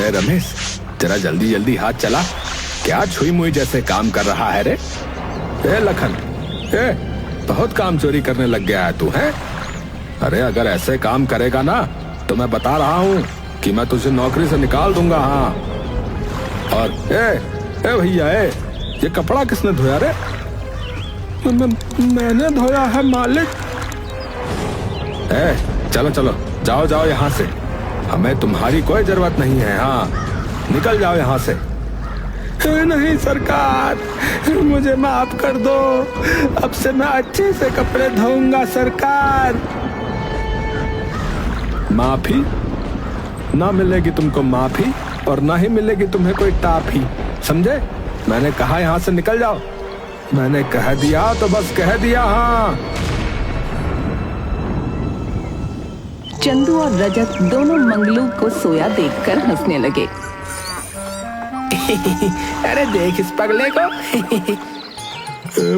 अरे रमेश, जरा जल्दी जल्दी हाथ चला। क्या छुई मुई जैसे काम कर रहा है रे? ए लखन, बहुत काम चोरी करने लग गया है तू, है? अरे अगर ऐसे काम करेगा ना तो मैं बता रहा हूँ कि मैं तुझे नौकरी से निकाल दूंगा। हाँ, और भैया, ये कपड़ा किसने धोया रे? मैंने धोया है मालिक। चलो चलो, जाओ जाओ यहाँ से, हमें तुम्हारी कोई जरूरत नहीं है। हाँ, निकल जाओ यहाँ से। नहीं सरकार, मुझे माफ कर दो, अब से मैं अच्छे से कपड़े धोऊंगा सरकार। माफी ना मिलेगी तुमको, माफी, और ना ही मिलेगी तुम्हें कोई टाफी, समझे? मैंने कहा यहाँ से निकल जाओ। मैंने कह दिया तो बस कह दिया। हाँ। चंदू और रजत दोनों मंगलू को सोया देखकर हंसने लगे। अरे देख इस पगले को।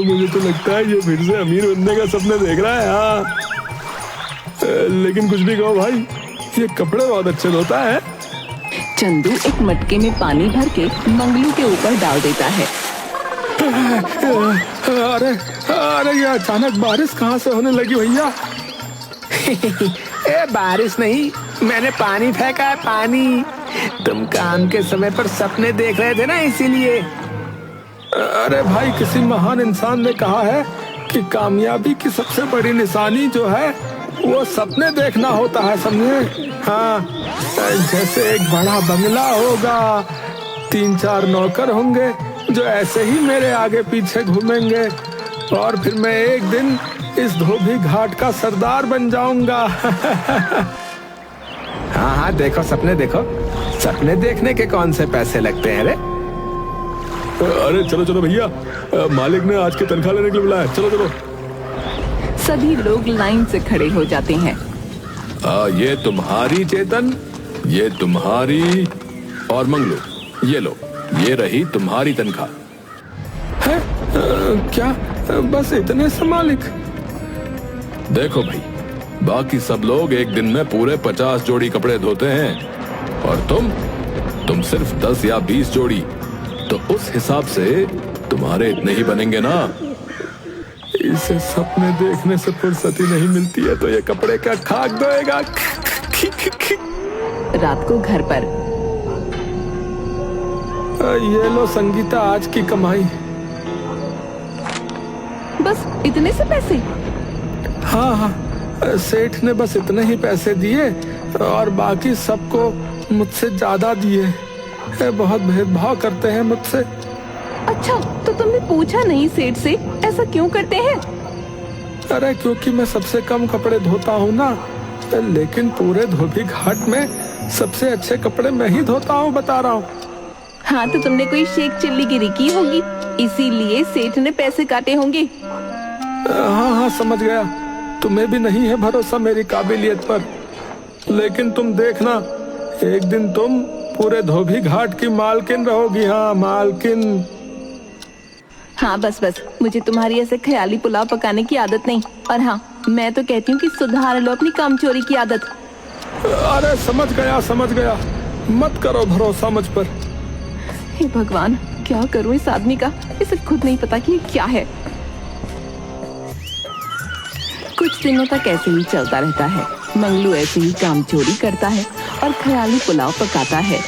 मुझे तो लगता है ये फिर से अमीर बनने का सपना देख रहा है। हाँ, लेकिन कुछ भी कहो भाई, ये कपड़े बहुत अच्छे धोता है। चंदू एक मटके में पानी भर के मंगलू के ऊपर डाल देता है। अरे अरे, ये अचानक बारिश कहाँ से होने लगी भैया? बारिश नहीं, मैंने पानी फेंका है, पानी। तुम काम के समय पर सपने देख रहे थे ना, इसीलिए। अरे भाई, किसी महान इंसान ने कहा है कि कामयाबी की सबसे बड़ी निशानी जो है वो सपने देखना होता है, समझे? हाँ, जैसे एक बड़ा बंगला होगा, 3-4 नौकर होंगे जो ऐसे ही मेरे आगे पीछे घूमेंगे, और फिर मैं एक दिन इस धोबी घाट का सरदार बन जाऊंगा। हाँ हाँ, देखो सपने देखो। सपने देखने के कौन से पैसे लगते हैं रे? अरे चलो चलो भैया, मालिक ने आज की तनख्वाह लेने के लिए बुलाया, चलो चलो। सभी लोग लाइन से खड़े हो जाते हैं। ये तुम्हारी चेतन, ये तुम्हारी, और मंगलू, ये लो, ये रही तुम्हारी तनख्वाह। है? क्या बस इतने से मालिक? देखो भाई, बाकी सब लोग एक दिन में पूरे 50 जोड़ी कपड़े धोते हैं, और तुम सिर्फ 10 या 20 जोड़ी, तो उस हिसाब से तुम्हारे इतने ही बनेंगे ना। इसे सपने देखने से फुर्सत ही नहीं मिलती है तो ये कपड़े का खाक धोएगा। रात को घर पर, ये लो संगीता, आज की कमाई। बस इतने से पैसे? हाँ हाँ, सेठ ने बस इतने ही पैसे दिए और बाकी सबको मुझसे ज्यादा दिए। बहुत भेदभाव करते हैं मुझसे। अच्छा, तो तुमने पूछा नहीं सेठ से ऐसा क्यों करते हैं? अरे क्योंकि मैं सबसे कम कपड़े धोता हूँ ना, लेकिन पूरे धोबी घाट में सबसे अच्छे कपड़े मैं ही धोता हूँ, बता रहा हूँ। हाँ, तो तुमने कोई शेख चिल्लीगिरी की होगी, इसीलिए सेठ ने पैसे काटे होंगे। हाँ हाँ, समझ गया। तुम्हें भी नहीं है भरोसा मेरी काबिलियत पर, लेकिन तुम देखना, एक दिन तुम पूरे धोबी घाट की मालकिन रहोगी। हाँ, मालकिन। हाँ बस बस, मुझे तुम्हारी ऐसे ख्याली पुलाव पकाने की आदत नहीं। और हाँ, मैं तो कहती हूँ कि सुधार लो अपनी कामचोरी की आदत। अरे समझ गया, मत करो भरोसा मुझ पर। हे भगवान, क्या करूँ इस आदमी का, इसे खुद नहीं पता कि ये क्या है। कुछ दिनों तक ऐसे ही चलता रहता है। मंगलू ऐसे ही काम चोरी करता है और ख्याली पुलाव पकाता है।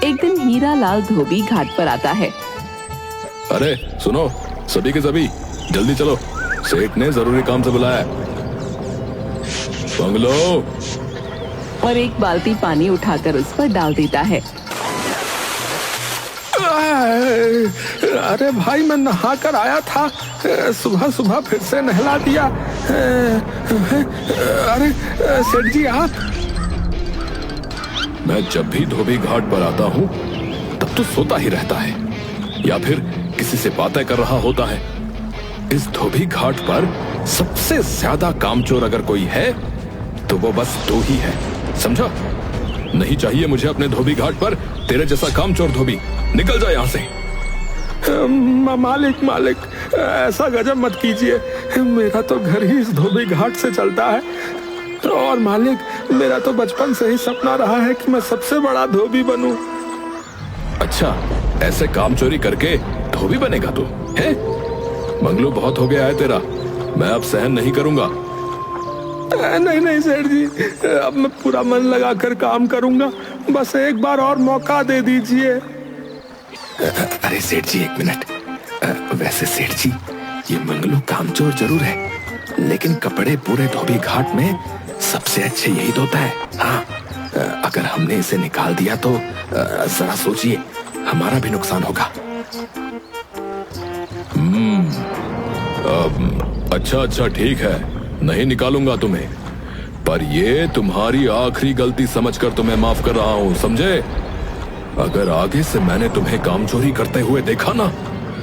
एक दिन हीरा लाल धोबी घाट पर आता है। अरे सुनो, सभी के सभी जल्दी चलो, सेठ ने जरूरी काम से बुलाया है। बंगलो। और एक बाल्टी पानी उठाकर उस पर डाल देता है। अरे भाई, मैं नहा कर आया था, सुबह सुबह फिर से नहला दिया। अरे सेठ जी आप? मैं जब भी धोबी घाट पर आता हूँ तब तो सोता ही रहता है, या फिर किसी से बातें कर रहा होता है। इस धोबी घाट पर सबसे ज्यादा कामचोर अगर कोई है तो वो बस तू ही है, समझा? नहीं चाहिए मुझे अपने धोबी घाट पर तेरे जैसा कामचोर धोबी। निकल जा यहाँ से। मालिक, ऐसा गजब मत कीजिए, मेरा तो घर ही इस धोबी घाट से चलता है। और मालिक, मेरा तो बचपन से ही सपना रहा है कि मैं सबसे बड़ा धोबी बनूं। अच्छा, ऐसे काम चोरी करके धोबी बनेगा तू? है मंगलू, बहुत हो गया है तेरा, मैं अब सहन नहीं करूंगा। नहीं नहीं सेठ जी, अब मैं पूरा मन लगाकर काम करूंगा, बस एक बार और मौका दे दीजिए। अरे सेठ जी, एक मिनट। वैसे सेठ जी, ये मंगलू कामचोर जरूर है, लेकिन कपड़े पूरे धोबी घाट में सबसे अच्छे यही धोता है। हाँ, अगर हमने इसे निकाल दिया तो जरा सोचिए, हमारा भी नुकसान होगा। अच्छा अच्छा, ठीक है, नहीं निकालूंगा तुम्हें, पर ये तुम्हारी आखिरी गलती समझकर तुम्हें माफ कर रहा हूं, समझे? अगर आगे से मैंने तुम्हें काम चोरी करते हुए देखा ना,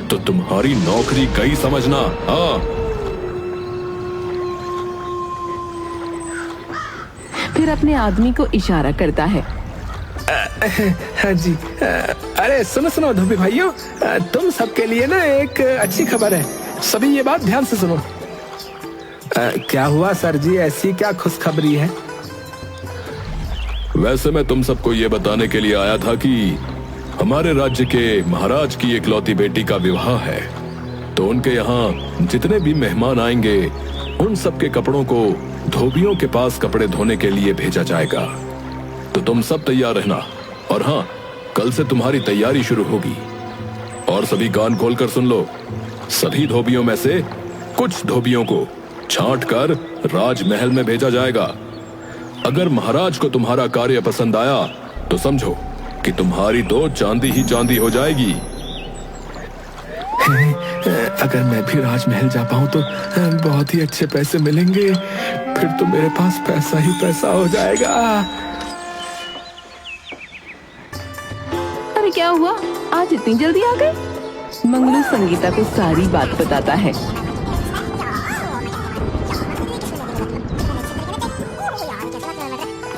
तो तुम्हारी नौकरी गई समझना। हाँ। फिर अपने आदमी को इशारा करता है। हाँ जी। अरे सुनो सुनो धोबी भाइयों, तुम सबके लिए ना एक अच्छी खबर है, सभी ये बात ध्यान से सुनो। क्या हुआ सर जी, ऐसी क्या खुशखबरी है? वैसे मैं तुम सबको ये बताने के लिए आया था कि हमारे राज्य के महाराज की इकलौती बेटी का विवाह है, तो उनके यहाँ जितने भी मेहमान आएंगे उन सब के कपड़ों को धोबियों के पास कपड़े धोने के लिए भेजा जाएगा। तो तुम सब तैयार रहना, और हाँ, कल से तुम्हारी तैयारी शुरू होगी। और सभी कान खोलकर सुन लो, सभी धोबियों में से कुछ धोबियों को छांट कर राजमहल में भेजा जाएगा। अगर महाराज को तुम्हारा कार्य पसंद आया तो समझो कि तुम्हारी तो चांदी ही चांदी हो जाएगी। अगर मैं भी राजमहल जा पाऊं तो बहुत ही अच्छे पैसे मिलेंगे, फिर तो मेरे पास पैसा ही पैसा हो जाएगा। अरे क्या हुआ, आज इतनी जल्दी आ गए? मंगलू संगीता को सारी बात बताता है।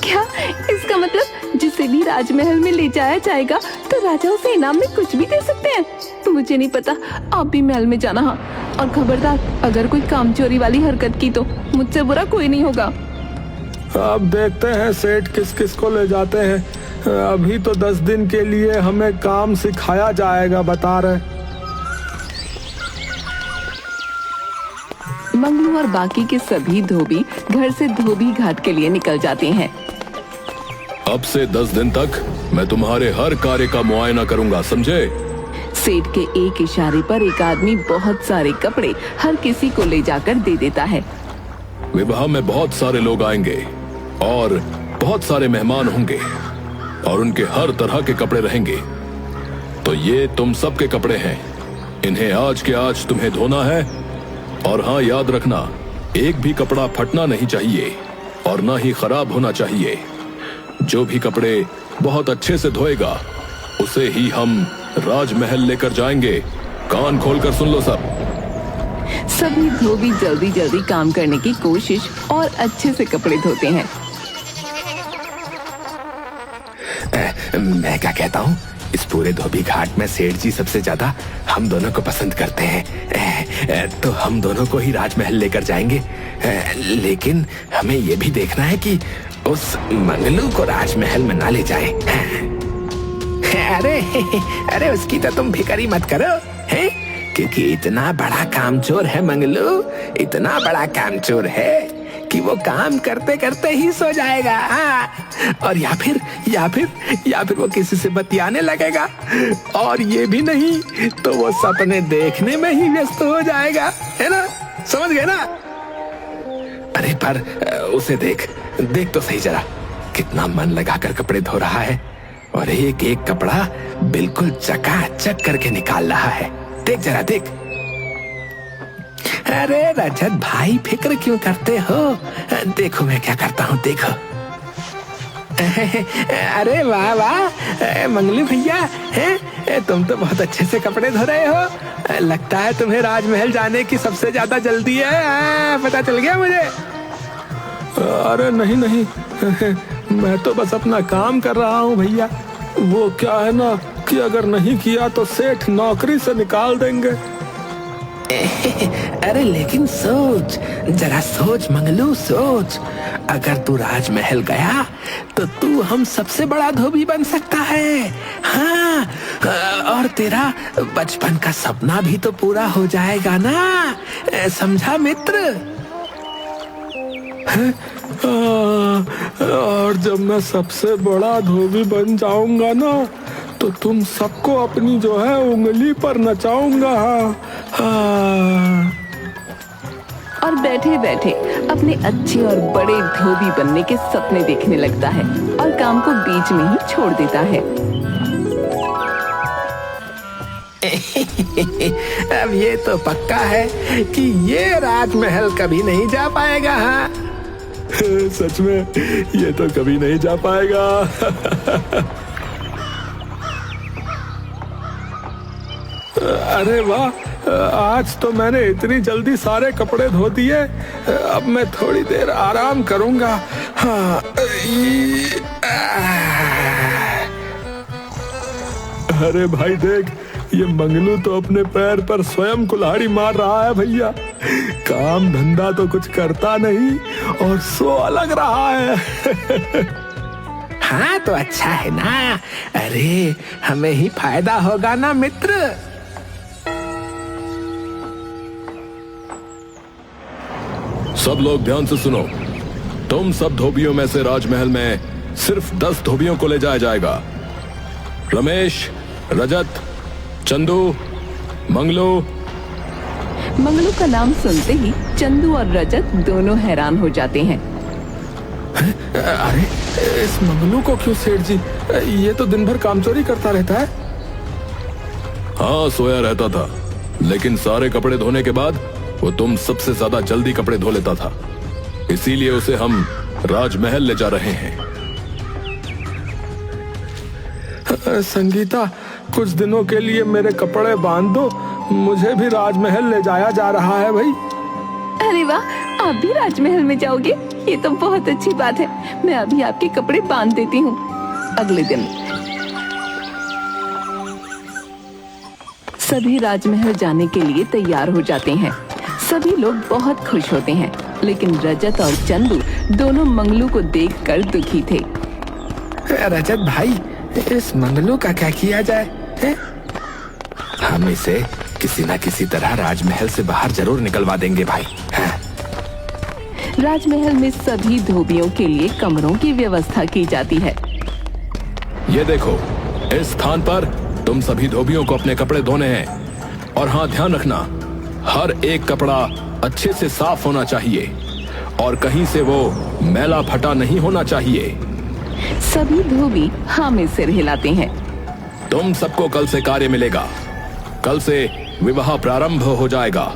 क्या इसका मतलब जिसे भी राजमहल में ले जाया जाएगा तो राजा उसे इनाम में कुछ भी दे सकते हैं? मुझे नहीं पता, आप भी महल में जाना। हाँ, और खबरदार, अगर कोई कामचोरी वाली हरकत की तो मुझसे बुरा कोई नहीं होगा। अब देखते हैं सेठ किस किस को ले जाते हैं। अभी तो 10 दिन के लिए हमें काम सिखाया जाएगा, बता रहे। मंगलू और बाकी के सभी धोबी घर से धोबी घाट के लिए निकल जाते हैं। अब से 10 दिन तक मैं तुम्हारे हर कार्य का मुआयना करूंगा, समझे? सेठ के एक इशारे पर एक आदमी बहुत सारे कपड़े हर किसी को ले जाकर दे देता है। विवाह में बहुत सारे लोग आएंगे और बहुत सारे मेहमान होंगे और उनके हर तरह के कपड़े रहेंगे। तो ये तुम सब के कपड़े हैं, इन्हें आज के आज तुम्हें धोना है। और हाँ, याद रखना, एक भी कपड़ा फटना नहीं चाहिए और ना ही खराब होना चाहिए। जो भी कपड़े बहुत अच्छे से धोएगा उसे ही हम राजमहल लेकर जाएंगे। कान खोलकर सुन लो सब। सभी धोबी जल्दी जल्दी काम करने की कोशिश और अच्छे से कपड़े धोते हैं। मैं क्या कहता हूँ, इस पूरे धोबी घाट में सेठ जी सबसे ज्यादा हम दोनों को पसंद करते हैं, तो हम दोनों को ही राजमहल लेकर जाएंगे। लेकिन हमें ये भी देखना है कि उस मंगलू को राजमहल में ना ले जाए। अरे अरे, उसकी तो तुम फिक्र मत करो, हैं? क्योंकि इतना बड़ा कामचोर है मंगलू, इतना बड़ा कामचोर है कि वो काम करते करते ही सो जाएगा। और या फिर वो किसी से बतियाने लगेगा, और ये भी नहीं तो वो सपने देखने में ही व्यस्त हो जाएगा, है ना? समझ गए ना? अरे पर उसे देख तो सही जरा, कितना मन लगाकर कपड़े धो रहा है और एक एक कपड़ा बिल्कुल चकाचक करके निकाल रहा है। देख जरा, देख। अरे रजत भाई, फिक्र क्यों करते हो? देखो मैं क्या करता हूँ, देखो। अरे वाह वाह मंगलू भैया, हैं? तुम तो बहुत अच्छे से कपड़े धो रहे हो। लगता है तुम्हें राजमहल जाने की सबसे ज्यादा जल्दी है। पता चल गया मुझे। अरे नहीं नहीं, मैं तो बस अपना काम कर रहा हूँ भैया। वो क्या है ना कि अगर नहीं किया तो सेठ नौकरी से निकाल देंगे। अरे लेकिन सोच, जरा सोच मंगलू, सोच। अगर तू राजमहल गया तो तू हम सबसे बड़ा धोबी बन सकता है। हाँ, और तेरा बचपन का सपना भी तो पूरा हो जाएगा ना, समझा मित्र? और जब मैं सबसे बड़ा धोबी बन जाऊंगा ना, तो तुम सबको अपनी जो है उंगली पर नचाऊंगा। हाँ। और बैठे बैठे अपने अच्छे और बड़े धोबी बनने के सपने देखने लगता है और काम को बीच में ही छोड़ देता है। अब ये तो पक्का है कि ये राजमहल कभी नहीं जा पाएगा। हाँ, सच में ये तो कभी नहीं जा पाएगा। अरे वाह, आज तो मैंने इतनी जल्दी सारे कपड़े धो दिए। अब मैं थोड़ी देर आराम करूंगा। हाँ, अरे भाई देख, ये मंगलू तो अपने पैर पर स्वयं कुल्हाड़ी मार रहा है भैया। काम धंधा तो कुछ करता नहीं और सो अलग रहा है। हाँ तो अच्छा है ना। अरे हमें ही फायदा होगा ना मित्र। सब लोग ध्यान से सुनो। तुम सब धोबियों में से राजमहल में सिर्फ 10 धोबियों को ले जाया जाएगा। रमेश, रजत, चंदू, मंगलू। मंगलू का नाम सुनते ही चंदू और रजत दोनों हैरान हो जाते हैं। अरे इस मंगलू को क्यों सेठ जी, ये तो दिन भर कामचोरी करता रहता है। हाँ, सोया रहता था, लेकिन सारे कपड़े धोने के बाद वो तुम सबसे ज्यादा जल्दी कपड़े धो लेता था, इसीलिए उसे हम राजमहल ले जा रहे हैं। संगीता, कुछ दिनों के लिए मेरे कपड़े बांध दो, मुझे भी राजमहल ले जाया जा रहा है भाई। अरे वाह, आप भी राजमहल में जाओगे? ये तो बहुत अच्छी बात है। मैं अभी आपके कपड़े बांध देती हूँ। अगले दिन सभी राजमहल जाने के लिए तैयार हो जाते हैं। सभी लोग बहुत खुश होते हैं, लेकिन रजत और चंदू दोनों मंगलू को देखकर दुखी थे। रजत भाई, इस मंगलू का क्या किया जाए? हम इसे किसी न किसी तरह राजमहल से बाहर जरूर निकलवा देंगे भाई। राजमहल में सभी धोबियों के लिए कमरों की व्यवस्था की जाती है। ये देखो, इस स्थान पर तुम सभी धोबियों को अपने कपड़े धोने हैं। और हाँ, ध्यान रखना, हर एक कपड़ा अच्छे से साफ होना चाहिए और कहीं से वो मैला फटा नहीं होना चाहिए। सभी धोबी हाँ में सिर हिलाते हैं। तुम सबको कल से कार्य मिलेगा। कल से विवाह प्रारंभ हो जाएगा।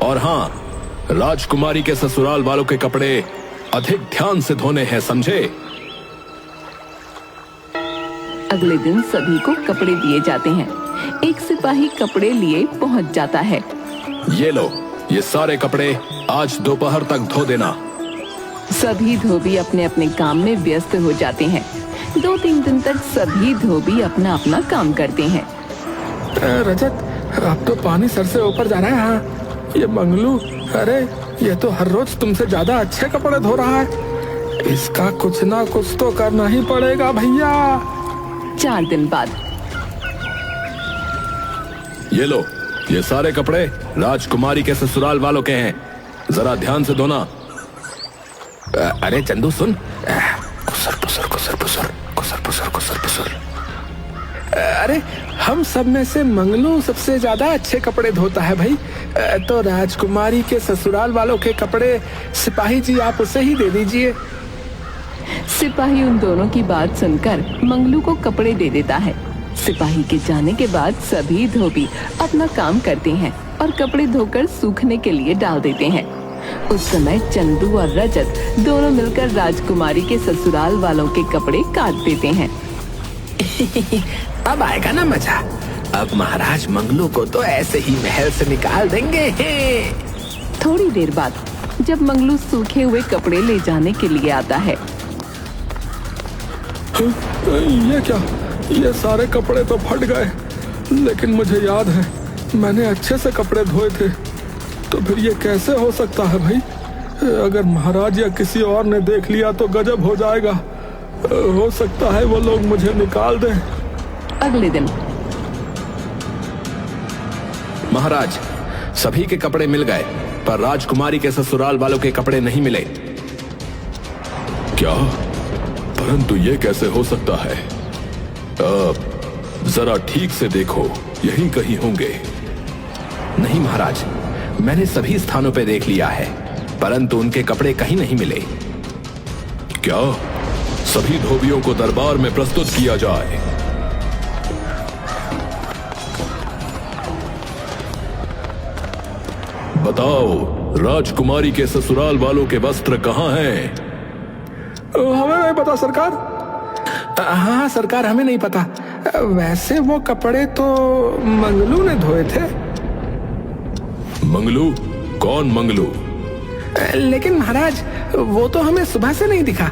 और हाँ, राजकुमारी के ससुराल वालों के कपड़े अधिक ध्यान से धोने हैं, समझे? अगले दिन सभी को कपड़े दिए जाते हैं। एक सिपाही कपड़े लिए पहुंच जाता है। ये लो, ये सारे कपड़े आज दोपहर तक धो देना। सभी धोबी अपने अपने काम में व्यस्त हो जाते हैं। 2-3 दिन तक सभी धोबी अपना अपना काम करते हैं। रजत, अब तो पानी सर से ऊपर जा रहा है। हाँ, ये मंगलू, अरे ये तो हर रोज तुमसे ज्यादा अच्छे कपड़े धो रहा है। इसका कुछ ना कुछ तो करना ही पड़ेगा भैया। 4 दिन बाद ये लो, ये सारे कपड़े राजकुमारी के ससुराल वालों के हैं, जरा ध्यान से धोना। अरे चंदू सुन, कुसर पुसर कुसर पुसर कुसर पुसर कुसर पुसर। अरे हम सब में से मंगलू सबसे ज्यादा अच्छे कपड़े धोता है भाई, तो राजकुमारी के ससुराल वालों के कपड़े सिपाही जी आप उसे ही दे दीजिए। सिपाही उन दोनों की बात सुनकर मंगलू को कपड़े दे देता है। सिपाही के जाने के बाद सभी धोबी अपना काम करते हैं और कपड़े धोकर सूखने के लिए डाल देते हैं। उस समय चंदू और रजत दोनों मिलकर राजकुमारी के ससुराल वालों के कपड़े काट देते हैं। अब आएगा ना मजा। अब महाराज मंगलू को तो ऐसे ही महल से निकाल देंगे। थोड़ी देर बाद जब मंगलू सूखे हुए कपड़े ले जाने के लिए आता है। ये क्या, ये सारे कपड़े तो फट गए, लेकिन मुझे याद है मैंने अच्छे से कपड़े धोए थे, तो फिर ये कैसे हो सकता है भाई? अगर महाराज या किसी और ने देख लिया तो गजब हो जाएगा। हो सकता है वो लोग मुझे निकाल दें। अगले दिन महाराज, सभी के कपड़े मिल गए, पर राजकुमारी के ससुराल वालों के कपड़े नहीं मिले। क्या? परंतु ये कैसे हो सकता है? जरा ठीक से देखो, यहीं कहीं होंगे। नहीं महाराज, मैंने सभी स्थानों पे देख लिया है, परंतु उनके कपड़े कहीं नहीं मिले। क्या? सभी धोबियों को दरबार में प्रस्तुत किया जाए। बताओ, राजकुमारी के ससुराल वालों के वस्त्र कहाँ हैं? हमें नहीं पता सरकार। हाँ सरकार, हमें नहीं पता। वैसे वो कपड़े तो मंगलू ने धोए थे। मंगलू? कौन मंगलू? लेकिन महाराज, वो तो हमें सुबह से नहीं दिखा।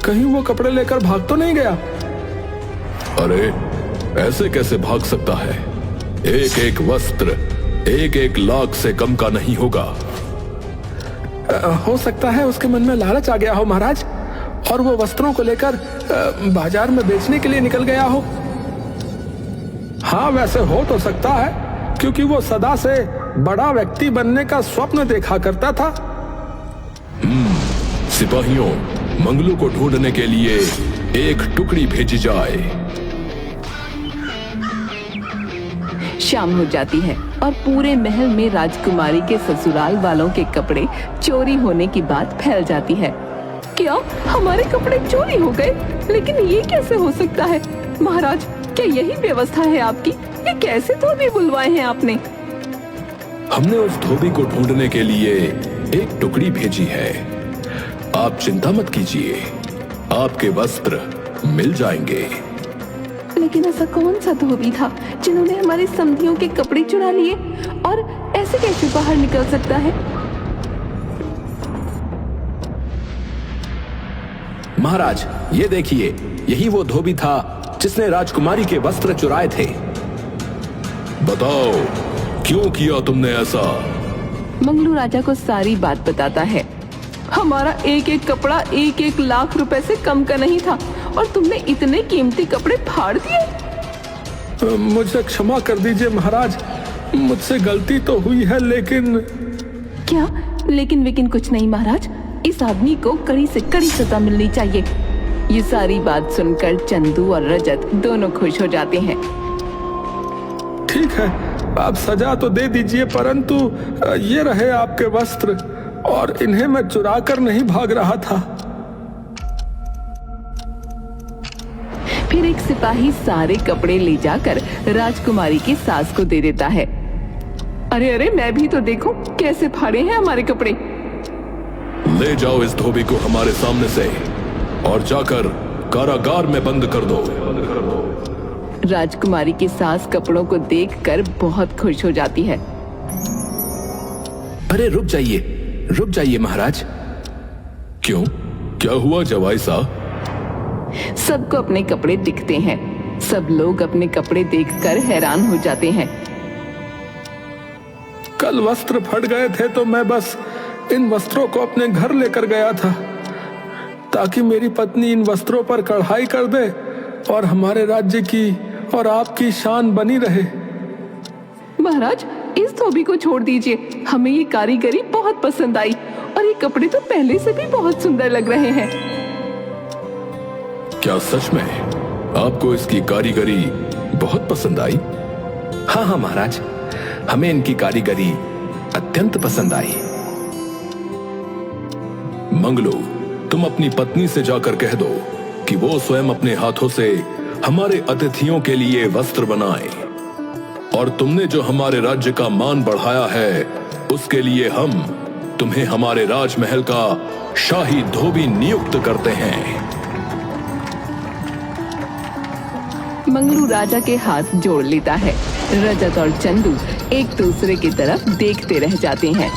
कहीं वो कपड़े लेकर भाग तो नहीं गया? अरे ऐसे कैसे भाग सकता है? एक एक वस्त्र 1-1 लाख से कम का नहीं होगा। हो सकता है उसके मन में लालच आ गया हो महाराज, और वो वस्त्रों को लेकर बाजार में बेचने के लिए निकल गया हो। हाँ, वैसे हो तो सकता है, क्योंकि वो सदा से बड़ा व्यक्ति बनने का स्वप्न देखा करता था। सिपाहियों, मंगलू को ढूंढने के लिए एक टुकड़ी भेजी जाए। शाम हो जाती है और पूरे महल में राजकुमारी के ससुराल वालों के कपड़े चोरी होने की बात फैल जाती है। क्या हमारे कपड़े चोरी हो गए? लेकिन ये कैसे हो सकता है? महाराज, क्या यही व्यवस्था है आपकी? ये कैसे धोबी बुलवाए हैं आपने? हमने उस धोबी को ढूंढने के लिए एक टुकड़ी भेजी है। आप चिंता मत कीजिए, आपके वस्त्र मिल जाएंगे। लेकिन ऐसा कौन सा धोबी था जिन्होंने हमारे समधियों के कपड़े चुरा लिए, और ऐसे कैसे बाहर निकल सकता है? महाराज, ये देखिए, यही वो धोबी था जिसने राजकुमारी के वस्त्र चुराए थे। बताओ, क्यों किया तुमने ऐसा? मंगलू राजा को सारी बात बताता है। हमारा एक एक कपड़ा 1-1 लाख रुपए से कम का नहीं था, और तुमने इतने कीमती कपड़े फाड़ दिए। मुझे क्षमा कर दीजिए महाराज, मुझसे गलती तो हुई है, लेकिन क्या लेकिन कुछ नहीं महाराज, इस आदमी को कड़ी से कड़ी सजा मिलनी चाहिए। ये सारी बात सुनकर चंदू और रजत दोनों खुश हो जाते हैं। ठीक है, आप सजा तो दे दीजिए, परंतु ये रहे आपके वस्त्र, और इन्हें मैं चुरा कर नहीं भाग रहा था। फिर एक सिपाही सारे कपड़े ले जाकर राजकुमारी की सास को दे देता है। अरे अरे, मैं भी तो देखूं कैसे फाड़े हैं हमारे कपड़े। ले जाओ इस धोबी को हमारे सामने से, और जाकर कारागार में बंद कर दो। राजकुमारी की सास कपड़ों को देखकर बहुत खुश हो जाती है। अरे रुक जाइए महाराज। क्यों? क्या हुआ जवाई साहब? सबको अपने कपड़े दिखते हैं। सब लोग अपने कपड़े देखकर हैरान हो जाते हैं। कल वस्त्र फट गए थे, तो मैं बस इन वस्त्रों को अपने घर लेकर गया था, ताकि मेरी पत्नी इन वस्त्रों पर कढ़ाई कर दे और हमारे राज्य की और आपकी शान बनी रहे। महाराज, इस धोबी को छोड़ दीजिए, हमें ये कारीगरी बहुत पसंद आई, और ये कपड़े तो पहले से भी बहुत सुंदर लग रहे हैं। क्या सच में आपको इसकी कारीगरी बहुत पसंद आई? हाँ महाराज, हमें इनकी कारीगरी अत्यंत पसंद आई। मंगलू, तुम अपनी पत्नी से जाकर कह दो कि वो स्वयं अपने हाथों से हमारे अतिथियों के लिए वस्त्र बनाए, और तुमने जो हमारे राज्य का मान बढ़ाया है, उसके लिए हम तुम्हें हमारे राजमहल का शाही धोबी नियुक्त करते हैं। मंगलू राजा के हाथ जोड़ लेता है। रजत और चंदू एक दूसरे की तरफ देखते रह जाते हैं।